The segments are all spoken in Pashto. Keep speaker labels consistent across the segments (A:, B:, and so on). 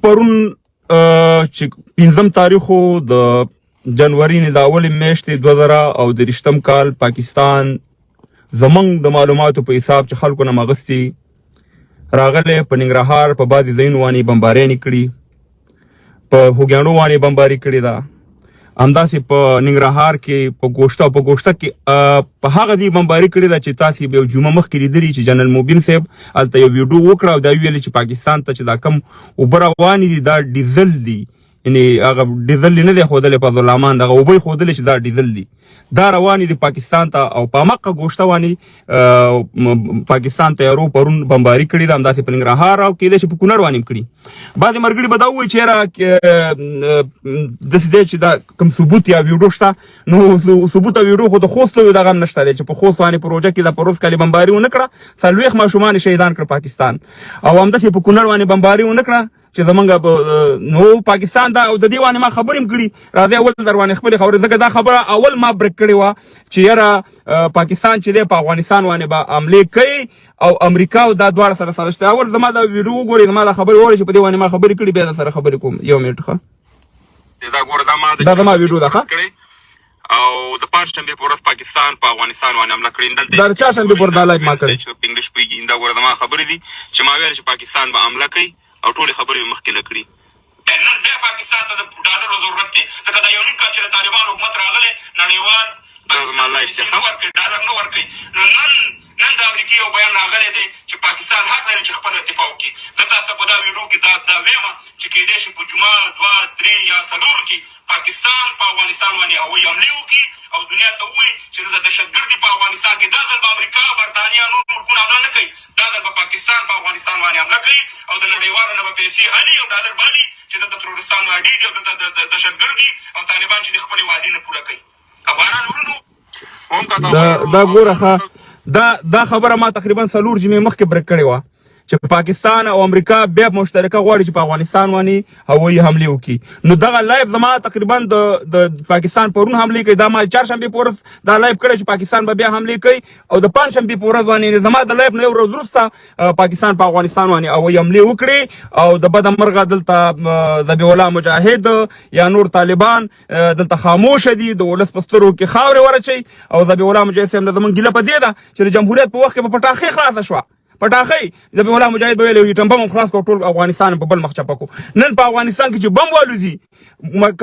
A: پرون چې 5 تاریخ د جنوري نه د اولې میاشتې 2023 کال پاکستان زمونږ د معلوماتو په حساب چې خلکو نه مغستي راغلی په ننګرهار په بعضې ځایونو باندې بمباریانې کړي په هوګیاڼو باندې بمباري کړې ده همداسې په ننګرهار کې په ګوشته کې په هغه ځای بمباري کړې ده چې تاسې به یو جمعه مخکې لیدلي چې جنرال موبین صاحب هلته یو ویډیو وکړه او دا ویلې چې پاکستان ته چې دا کم اوبه روانې دي دا ډیزل دي یعنې هغه ډیزل نه دی ښودلی په ظلامان دغه اوبه یې ښودلې چې دا ډیزل دي دا روانې دي پاکستان ته او په همغه ګوشته باندې پاکستان تیارو پرون بمباري کړې ده همداسې په ننګرهار او کېدای شي په کونړ باندې هم کړي بعضې ملګري به دا ووایي چې یاره داسې دی چې دا کوم ثبوت یا ویډیو شته نو ثبوت او ویډیو خو د خوست دغه هم نشته دی چې په خوست باندې په روژه کې د پروز کالي بمباري ونه کړه 40 ماشومان شهیدان کړ پاکستان او همداسې په کونړ باندې بمباري ونه کړه چې زمونږ نو پاکستان دا او د دې باندې ما خبرې هم کړي راځئ اول در باندې خپلې خبرې ځکه دا خبره اول ما برک کړې وه چې یاره پاکستان چې دی په افغانستان باندې به حملې کوي او امریکا او دا دواړه سره سازش دی اول زما دا ویډیو وګورئ زما دا خبرې وګورئ چې په دې باندې ما خبرې کړي بیا در سره خبرې کوم یو منټ ښه دا ګوره دا زما ویډیو ده ښه او د پنجشنبې په ورځ پاکستان په افغانستان باندې حمله کړې دلته دا چهارشنبې پر دا لایف ما کړی چې په انګلیش پوهېږي دا ګوره زما خبرې دي چې ما ویل چې پاکستان به حمله کوي او ټولې خبرې مې مخکې کړي نن بیا پاکستان ته د ډالرو ضرورت دی ځکه دا یو نیم کال چې د طالبان حکومت راغلی نړیوال ډالر نه ورکوي نو نن د امریکې یو بیان راغلی دی چې پاکستان حق لري چې خپله دفاع وکړي زه تاسو ته په دا ویډیو کې دا وایم چې کېدای شي په جمعه 2 3 یا 4 کې پاکستان په افغانستان باندې هوایي حملې وکړي او دنیا ته ووایي چې د دهشتګردي په افغانستان کې دا ځل به امریکا برطانیا نور ملکونه حمله نه کوي دا ځل به پاکستان په افغانستان باندې حمله کوي او د نړیوالو نه به پیسې الي او ډالر بالي چې د ترورستان واډي دي او د دهشتګردي او طالبان چې د خپلې وعدې نه پوره کوي افغانان ورونو دا ګوره دا خبره ما تقریبا 4 جمعې مخکې برک کړې وه چې پاکستان او امریکا بیا مشترکه غواړي چې په افغانستان باندې هوایي حملې وکړي نو دغه لایف زما تقریبا د پاکستان پرون حملې کوي دا ما چهارشنبې په ورځ دا لایف کړی چې پاکستان به بیا حملې کوي او د پنجشنبې په ورځ باندې زما د لایف نه یو ورځ وروسته پاکستان په افغانستان باندې هوایي حملې وکړي او د بده مرغه دلته ذبیح الله مجاهد یا نور طالبان دلته خاموشه دي د ولس په سترګو کې خاورې ورچوي او ذبیح الله مجاهد صاحب نه زموږ ګیله په دې ده چې د جمهوریت په وخت کې په پټاخۍ خلاصه شوه پټاخۍ ذبیح الله مجاهد به ویل ټمبه مو خلاص کړو ټول افغانستان په بل مخ چپه کړو نن په افغانستان کې چې بم والوځي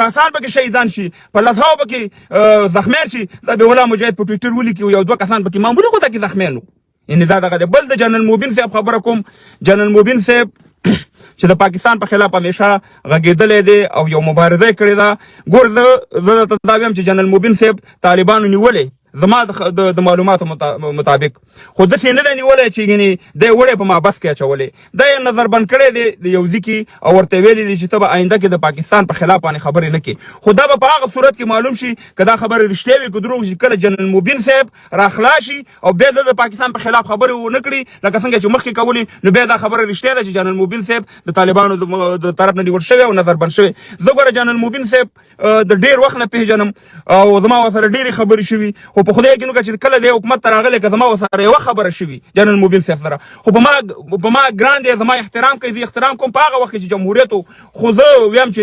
A: کسان پکې شهیدان شي په لسهاو پکې زخمیان شي ذبیح الله مجاهد په ټویټر ولیکي یو 2 کسان پکې معمولي خو کې زخمیان وو یعنې دا دغه بل د جنرال موبین صاحب خبره کوم جنرال موبین صاحب چې د پاکستان په خلاف همیشه غږېدلی دی او یو مبارزه کړې ده ګور زه درته دا وایم چې جنرال موبین صاحب طالبانو نیولی زما د معلوماتو مطابق خو داسې نه دی نیولی چې یعنې دی وړی په محبس کې اچولی دا یې نظر بند کړی دی د یو ځای کې او ورته ویلي دي چې ته به آینده کې د پاکستان په خلاف باندې خبرې نه کوې خو دا به په هغه صورت کې معلوم شي که دا خبرې رښتیا وي که دروغ شي کله جنرال موبین صاحب راخلاص شي او بیا د پاکستان په خلاف خبرې ونه کړي لکه څنګه چې مخکې کولې نو بیا دا خبره رښتیا ده چې جنرال موبین صاحب د طالبانو د طرف نه نیول شوی او نظر بند شوی زه ګوره جنرال موبین صاحب د ډېر وخت نه پېژنم او زما ورسره ډېرې خبرې شوي خو په خدای کې نو چې کله د حکومت ته راغلی که زما ورسره یوه خبره شوي جنرال موبین صاحب سره خو په ما ګران دی زما احترام کوي زه احترام کوم په هغه وخت کې چې جمهوریت و خو زه ویم چې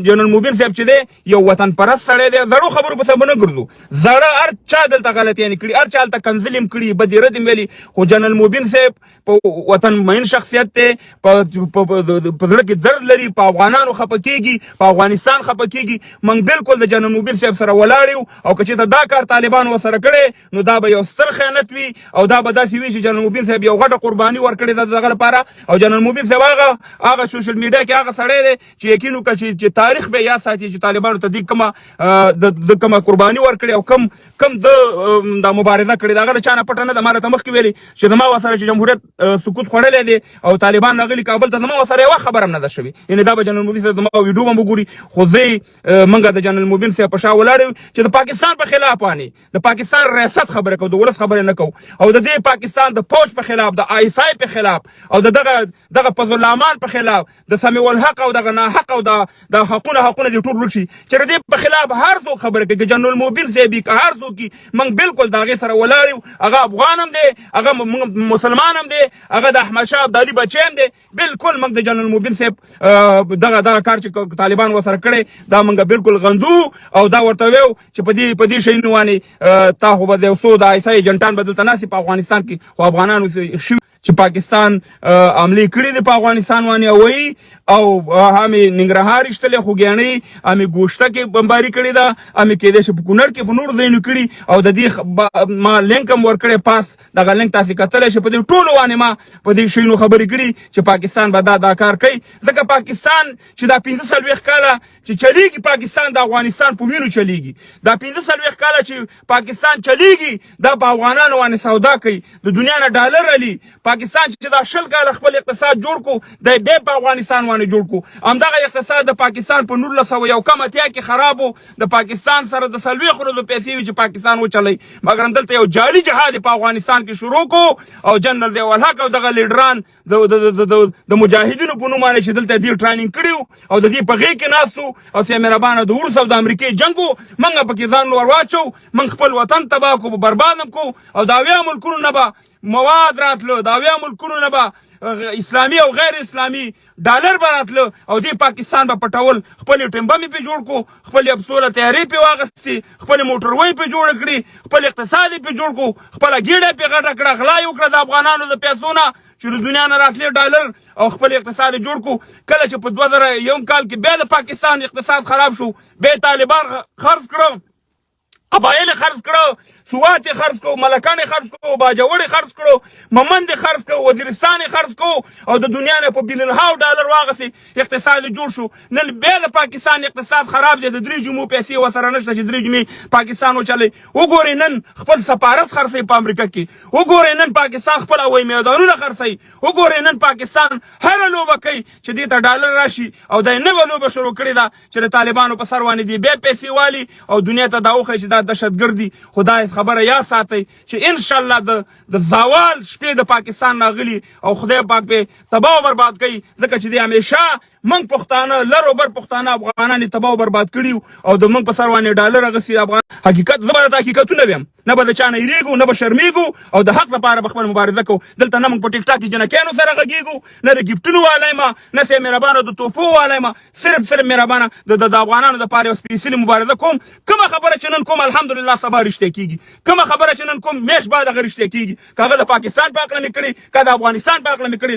A: جنرال موبین صاحب چې دی یو وطن پرست سړی دی زړو خبرو پسې به نه ګرځو زړه هر چا دلته غلطیانې کړي هر چا هلته کنځلې هم کړي بدې ردې هم ویلي خو جنرال موبین صاحب په وطن مین شخصیت دی په زړه کې درد لري په افغانانو خفه کېږي په افغانستان خفه کېږي موږ بالکل د جنرال موبین صاحب سره ولاړ یو او که چېرته دا کار طالبانو ورسره کړی نو دا به یو ستر خیانت وي او دا به داسې وي چې جنرال موبین صاحب یو غټه قرباني ورکړې ده دغه لپاره او جنرال موبین صاحب هغه سوشل میډیا کې هغه سړی دی چې یقین وکړه چې تاریخ به یاد ساتي چې طالبانو ته د کومه قرباني ورکړې او کم دا مبارزه کړې ده هغه له چا نه پټه نه ده ما راته مخکې ویلي چې زما ورسره چې جمهوریت سقوط خوړلی دی او طالبان راغلي کابل ته زما ورسره یوه خبره هم نه ده شوې یعنې دا به جنرال موبین صاحب زما ویډیو هم وګوري خو زه موږ د جنرال موبین صاحب په شا ولاړ یو چې د پاکستان په خلاف باندې د د پاکستان ریاست خبره کوو، د ولس خبره نه کوو، او د دې پاکستان د فوج په خلاف، د ISI په خلاف، او دغه فضل الرحمن په خلاف، د سمیع الحق او دغه ناحق او د حقونه دي ټول لوټ شي. چې د دې په خلاف هر څوک خبره کوي، که جنرال موبین صاحب که هر څوک موږ بالکل د هغې سره ولاړ یو. هغه افغان هم دی، هغه مسلمان هم دی، هغه د احمدشاه ابدالي بچی هم دی. بالکل موږ د جنرال موبین صاحب دغه کار چې طالبان ورسره کړی دا موږ بالکل غندو، او دا ورته ویو چې په دې شیانو باندې تا خو به د یو څو د ISI ایجنټان به دلته ناستي په افغانستان کې، خو افغانانو شوي چې پاکستان حملې کړي دي په افغانستان باندې، وایي او همې ننګرهار ایشتلې خوږیاڼۍ، همې ګوشته کې بمباري کړې ده، همې کېدای شي په کونړ کې په نورو ځایونو کړي. او د دې ما لینک هم ورکړی، پاس دغه لینک تاسې کتلی شئ. په دې ټولو باندې ما په دې شیانو خبرې کړي چې پاکستان به دا کار کوي. ځکه پاکستان چې دا 45 کاله چې چلیږي، پاکستان د افغانستان په وینو چلیږي. دا 45 کاله چې پاکستان چلیږي دا په افغانانو باندې سودا کوي، د دنیا نه ډالر علي. پاکستان چې دا 20 کاله خپل اقتصاد جوړ کو، دی بیا په افغانستان باندې جوړ کو. همدغه اقتصاد د پاکستان په 1991 کې خراب و. د پاکستان سره د 40 ورځو پیسې وي چې پاکستان وچلی، مګر دلته یو جعلي جهاد په افغانستان کې شروع کو، او جنرال ضیاء الحق او دغه لیډران د مجاهدینو په نوم باندې چې دلته دې ټریننګ کړي او د دې په غېږ کې ناستو، او سي مهربانه د روس او د امریکې جنګ و. موږ پکې ځان ور واچو، موږ خپل وطن تباه کړو، برباد هم کړو، او د اویا ملکونو نه به مواد راتلو، د اویا ملکونو نه به اسلامي او غیر اسلامي ډالر به راتلو، او دې پاکستان به پټول. خپل ټیمبه مې پې جوړ کړو، خپل ابسوله تیارې پې واغستې، خپل موټروۍ پې جوړه کړي، خپل اقتصاد یې پې جوړ کړو، خپله ګېډه پې غټه کړه، غلا یې وکړه د افغانانو د پیسو نه چې د دنیا نه راتلې ډالر، او خپل اقتصاد یې جوړ کړو. کله چې په 2001 کال کې بیا د پاکستان اقتصاد خراب شو، بیا طالبان خرڅ کړو، قبایل خرڅ کړو، سوات خرڅ کړو، ملکان خرڅ کړو، باجوړ خرڅ کړو، ممند خرڅ کړو، وزیرستان خرڅ کړو، او د دنیا نه په بلینهاو ډالر واغسې اقتصاد جوړ شو. نن بیا د پاکستان اقتصاد خراب دی، د 3 جمعو پیسې ورسره نشته چې 3 جمعې پاکستان وچلی. وګورئ نن خپل سفارت خرڅوي په امریکا کې، وګورئ نن پاکستان خپل هوایي میدانونه خرڅوي، وګورئ نن پاکستان هره لوبه کوي چې دې ته ډالر راشي. او دا نوې لوبه شروع کړې ده چې د طالبانو په سر باندې دی بیا پیسې والي او دنیا ته دا وښیي چې دا دهشتګرد دي. خدای خبره یاد ساتئ چې انشاءالله د زوال شپې د پاکستان راغلي، او خدای پاک پې تباه او برباد کوي. ځکه چې دی همیشه موږ پښتانه لر او بر پښتانه افغانان تباه او برباد کړي، او د موږ په سر باندې ډالر اخیستي. افغان حقیقت زه به درته حقیقتونه ویم، نه به د چا نه هېرېږو، نه به شرمېږو، او د حق لپاره به خپل مبارزه کوو. دلته نه موږ په ټیک ټاک کې جنکیانو سره غږېږو، نه د ګفټونو والی ما، نه سي مهربانه د توپو والی ما، صرف مهربانه د افغانانو دپاره یو سپېڅلې مبارزه کوم. کومه خبره چې نن کوم الحمدلله سبا رښتیا کېږي، کومه خبره چې نن کوم میاشت بعد هغه رښتیا کېږي. که هغه د پاکستان په هکله مې کړې، که د افغانستان په هکله مې کړې،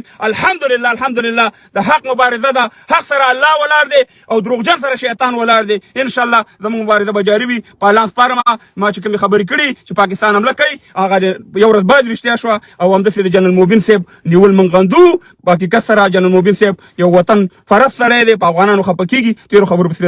A: الحمدلله د حق مبارزه ده. حق سره الله ولاړ دی، او دروغجن سره شیطان ولاړ دی. انشاءالله زموږ مبارزه به جاري وي. په الله سپارم. ما چې کومې خبرې کړي چې پاکستان حمله کوي، هغه یو ورځ بعد رښتیا شوه، او همداسې د جنرال موبین صاحب نیول موږ غندو. په حقیقت سره جنرال موبین صاحب یو وطن فرست سړی دی، په افغانانو خفه کېږي. تېرو خبرو پسې